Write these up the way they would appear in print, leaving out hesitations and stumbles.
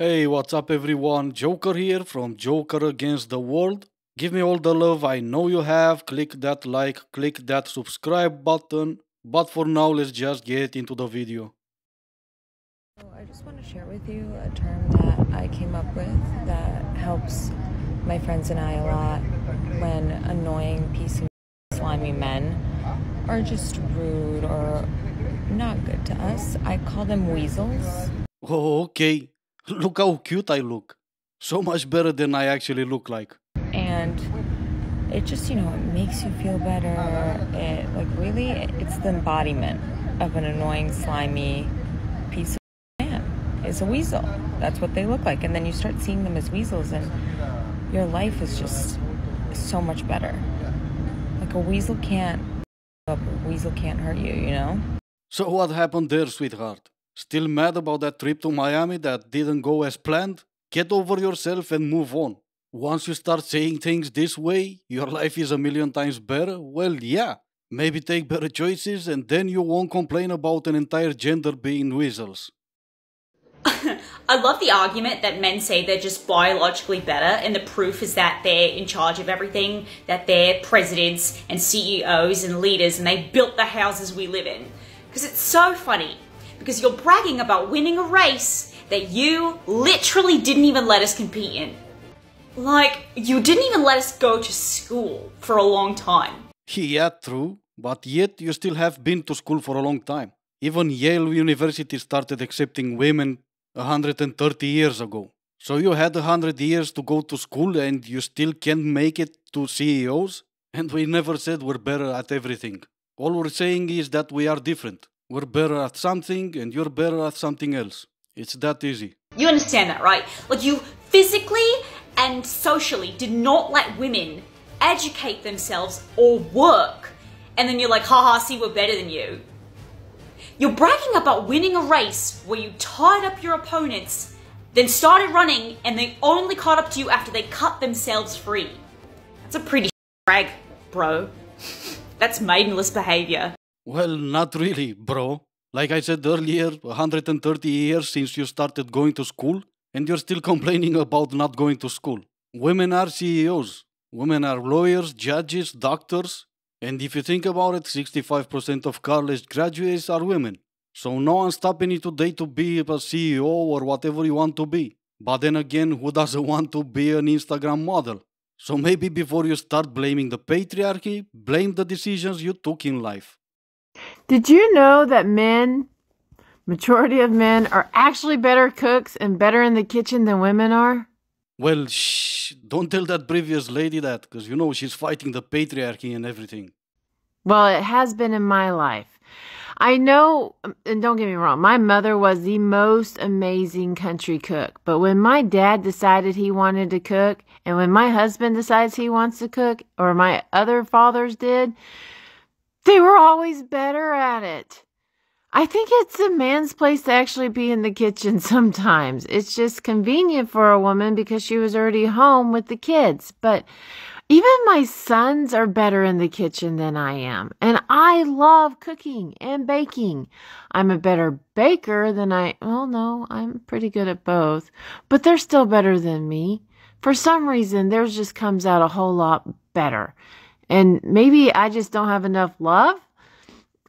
Hey, what's up everyone? Joker here from Joker Against the World. Give me all the love I know you have. Click that like, click that subscribe button. But for now, let's just get into the video. So I just want to share with you a term that I came up with that helps my friends and I a lot when annoying piece of slimy men are just rude or not good to us. I call them weasels. Oh, okay. Look how cute I look. So much better than I actually look like. And it just, it makes you feel better. It's the embodiment of an annoying, slimy piece of man. It's a weasel. That's what they look like. And then you start seeing them as weasels and your life is just so much better. Like a weasel can't hurt you, you know? So what happened there, sweetheart? Still mad about that trip to Miami that didn't go as planned? Get over yourself and move on. Once you start saying things this way, your life is a million times better. Well, yeah, maybe take better choices and then you won't complain about an entire gender being weasels. I love the argument that men say they're just biologically better, and the proof is that they're in charge of everything, that they're presidents and CEOs and leaders, and they built the houses we live in. Because it's so funny, because you're bragging about winning a race that you literally didn't even let us compete in. Like, you didn't even let us go to school for a long time. Yeah, true, but yet you still have been to school for a long time. Even Yale University started accepting women 130 years ago. So you had 100 years to go to school and you still can't make it to CEOs? And we never said we're better at everything. All we're saying is that we are different. We're better at something and you're better at something else. It's that easy. You understand that, right? Like, you physically and socially did not let women educate themselves or work. And then you're like, haha, see, we're better than you. You're bragging about winning a race where you tied up your opponents, then started running, and they only caught up to you after they cut themselves free. That's a pretty brag, bro. That's maidenless behavior. Well, not really, bro. Like I said earlier, 130 years since you started going to school, and you're still complaining about not going to school. Women are CEOs. Women are lawyers, judges, doctors. And if you think about it, 65% of college graduates are women. So no one's stopping you today to be a CEO or whatever you want to be. But then again, who doesn't want to be an Instagram model? So maybe before you start blaming the patriarchy, blame the decisions you took in life. Did you know that majority of men, are actually better cooks and better in the kitchen than women are? Well, shh, don't tell that previous lady that, because you know she's fighting the patriarchy and everything. Well, it has been in my life. I know, and don't get me wrong, my mother was the most amazing country cook. But when my dad decided he wanted to cook, and when my husband decides he wants to cook, or my other fathers did, they were always better at it. I think it's a man's place to actually be in the kitchen sometimes. It's just convenient for a woman because she was already home with the kids. But even my sons are better in the kitchen than I am. And I love cooking and baking. I'm a better baker than I'm pretty good at both. But they're still better than me. For some reason, theirs just comes out a whole lot better. And maybe I just don't have enough love.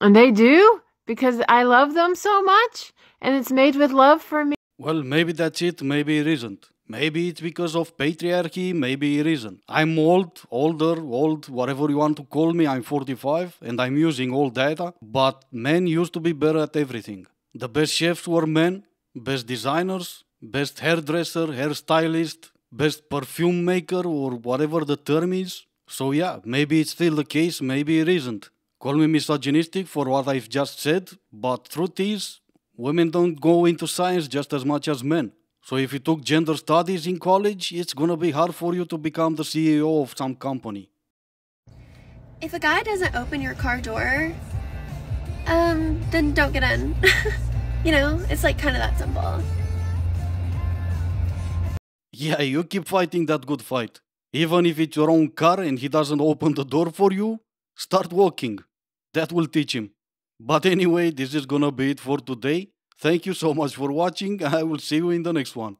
And they do. Because I love them so much, and it's made with love for me. Well, maybe that's it, maybe it isn't. Maybe it's because of patriarchy, maybe it isn't. I'm old, whatever you want to call me, I'm 45, and I'm using old data, but men used to be better at everything. The best chefs were men, best designers, best hairdresser, hairstylist, best perfume maker, or whatever the term is. So yeah, maybe it's still the case, maybe it isn't. Call me misogynistic for what I've just said, but truth is, women don't go into science just as much as men. So if you took gender studies in college, it's gonna be hard for you to become the CEO of some company. If a guy doesn't open your car door, then don't get in. It's like kind of that simple. Yeah, you keep fighting that good fight. Even if it's your own car and he doesn't open the door for you, start walking. That will teach him. But anyway, this is gonna be it for today. Thank you so much for watching. I will see you in the next one.